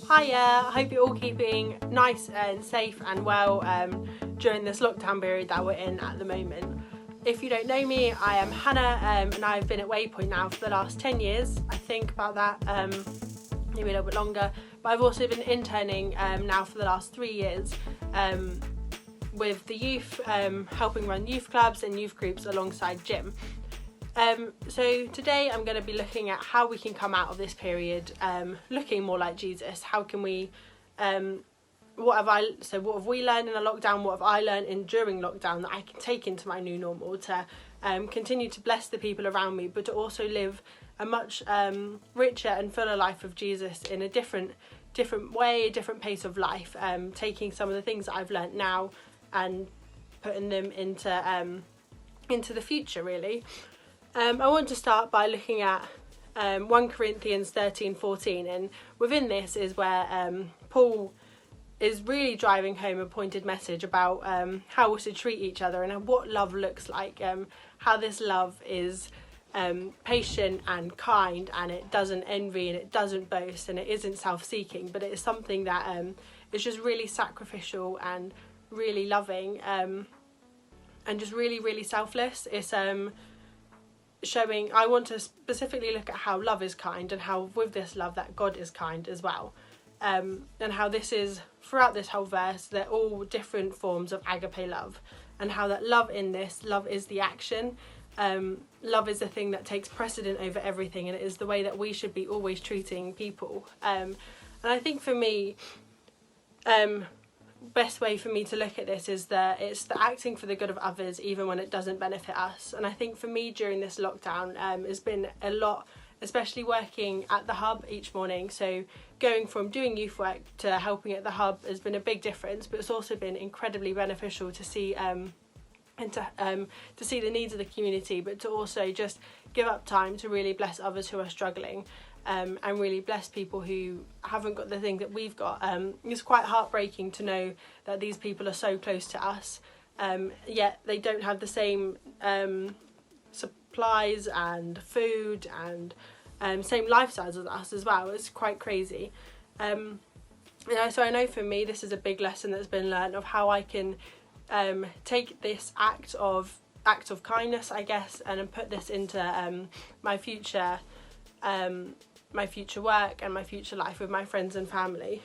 Hiya, I hope you're all keeping nice and safe and well during this lockdown period that we're in at the moment. If you don't know me, I am Hannah and I've been at Waypoint now for the last 10 years, I think about that, maybe a little bit longer, but I've also been interning now for the last 3 years with the youth, helping run youth clubs and youth groups alongside Jim. So today I'm going to be looking at how we can come out of this period looking more like Jesus. How can we, what have we learned in a lockdown, what have I learned during lockdown that I can take into my new normal to continue to bless the people around me, but to also live a much richer and fuller life of Jesus in a different way, a different pace of life, taking some of the things that I've learned now and putting them into the future really. I want to start by looking at 1 Corinthians 13:14, and within this is where Paul is really driving home a pointed message about how we should treat each other and what love looks like, how this love is patient and kind, and it doesn't envy and it doesn't boast and it isn't self-seeking, but it is something that is just really sacrificial and really loving and just really, really selfless. It's showing, I want to specifically look at how love is kind and how with this love that God is kind as well, and how this is throughout this whole verse, they're all different forms of agape love, and how that love in this, love is the action, love is the thing that takes precedent over everything, and it is the way that we should be always treating people, and I think for me, best way for me to look at this is that it's the acting for the good of others even when it doesn't benefit us. And I think for me during this lockdown has been a lot, especially working at the hub each morning, so going from doing youth work to helping at the hub has been a big difference, but it's also been incredibly beneficial to see and to see the needs of the community, but to also just give up time to really bless others who are struggling. And really bless people who haven't got the thing that we've got. It's quite heartbreaking to know that these people are so close to us, yet they don't have the same supplies and food and same lifestyles as us as well. It's quite crazy. So I know for me this is a big lesson that's been learned of how I can take this act of kindness, I guess, and put this into my future work and my future life with my friends and family.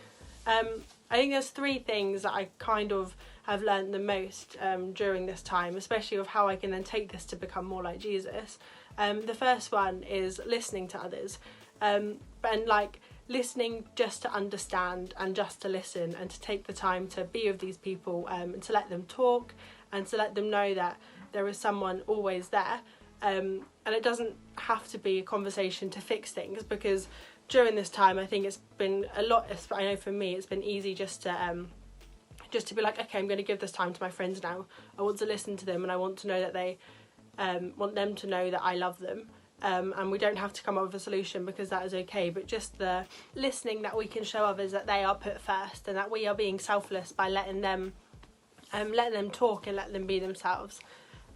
I think there's 3 things that I kind of have learned the most during this time, especially of how I can then take this to become more like Jesus. The first one is listening to others, and like listening just to understand and just to listen, and to take the time to be with these people and to let them talk and to let them know that there is someone always there. And it doesn't have to be a conversation to fix things, because during this time I think it's been a lot, I know for me it's been easy just to be like, okay, I'm going to give this time to my friends now. I want to listen to them and I want to know that they want them to know that I love them, and we don't have to come up with a solution because that is okay, but just the listening that we can show others that they are put first and that we are being selfless by letting them talk and let them be themselves.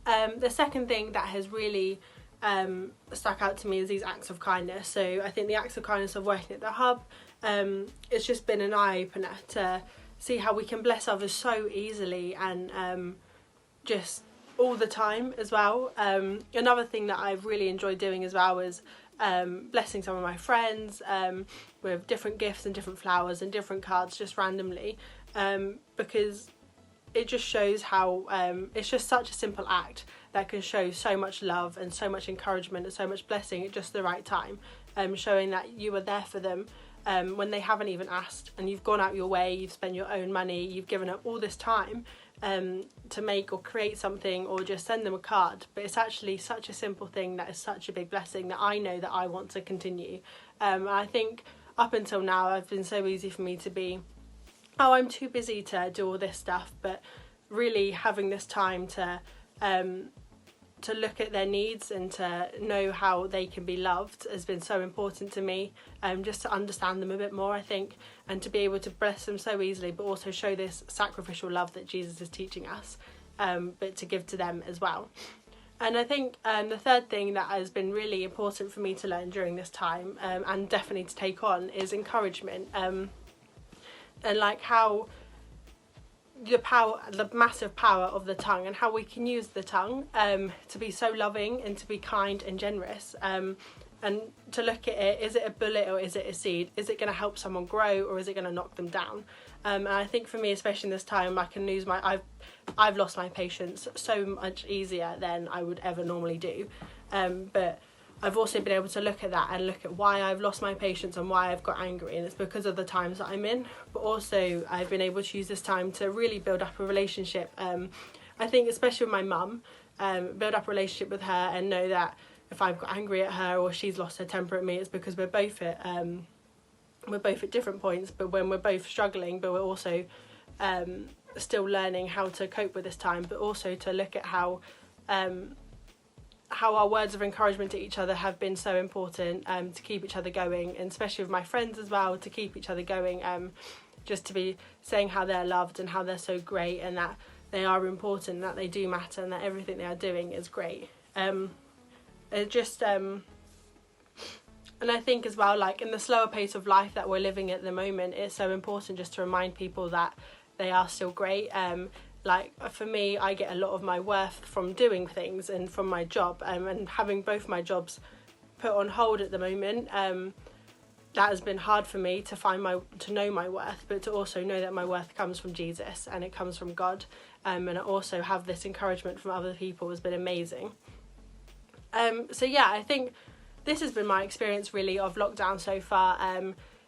The second thing that has really stuck out to me is these acts of kindness. So I think the acts of kindness of working at the hub, it's just been an eye-opener to see how we can bless others so easily and just all the time as well. Another thing that I've really enjoyed doing as well is blessing some of my friends with different gifts and different flowers and different cards just randomly, because it just shows how it's just such a simple act that can show so much love and so much encouragement and so much blessing at just the right time, showing that you are there for them when they haven't even asked, and you've gone out your way, you've spent your own money, you've given up all this time to make or create something or just send them a card, but it's actually such a simple thing that is such a big blessing that I know that I want to continue. I think up until now it's been so easy for me to be, oh, I'm too busy to do all this stuff, but really having this time to look at their needs and to know how they can be loved has been so important to me, just to understand them a bit more, I think, and to be able to bless them so easily, but also show this sacrificial love that Jesus is teaching us, but to give to them as well. And I think the third thing that has been really important for me to learn during this time, and definitely to take on, is encouragement. and like how the massive power of the tongue, and how we can use the tongue to be so loving and to be kind and generous, and to look at it, is it a bullet or is it a seed? Is it going to help someone grow, or is it going to knock them down? And I think for me, especially in this time, I can lose I've lost my patience so much easier than I would ever normally do, but I've also been able to look at that and look at why I've lost my patience and why I've got angry, and it's because of the times that I'm in. But also I've been able to use this time to really build up a relationship, I think especially with my mum, build up a relationship with her, and know that if I've got angry at her or she's lost her temper at me, it's because we're both at different points, but when we're both struggling, but we're also still learning how to cope with this time, but also to look at how our words of encouragement to each other have been so important, to keep each other going, and especially with my friends as well, to keep each other going, just to be saying how they're loved and how they're so great, and that they are important, that they do matter, and that everything they are doing is great. And I think as well, like in the slower pace of life that we're living at the moment, it's so important just to remind people that they are still great. Like for me, I get a lot of my worth from doing things and from my job, and having both my jobs put on hold at the moment, that has been hard for me to know my worth, but to also know that my worth comes from Jesus and it comes from God, and I also have this encouragement from other people has been amazing. So yeah, I think this has been my experience really of lockdown so far,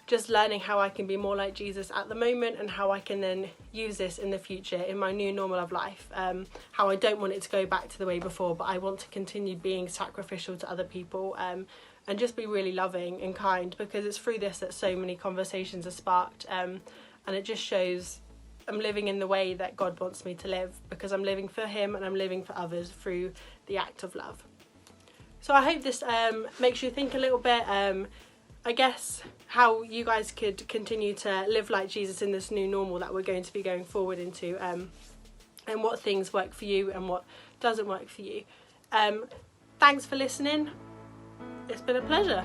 just learning how I can be more like Jesus at the moment, and how I can then use this in the future in my new normal of life, how I don't want it to go back to the way before, but I want to continue being sacrificial to other people, and just be really loving and kind, because it's through this that so many conversations are sparked, and it just shows I'm living in the way that God wants me to live, because I'm living for him and I'm living for others through the act of love. So I hope this makes you think a little bit, I guess, how you guys could continue to live like Jesus in this new normal that we're going to be going forward into, and what things work for you and what doesn't work for you. Thanks for listening. It's been a pleasure.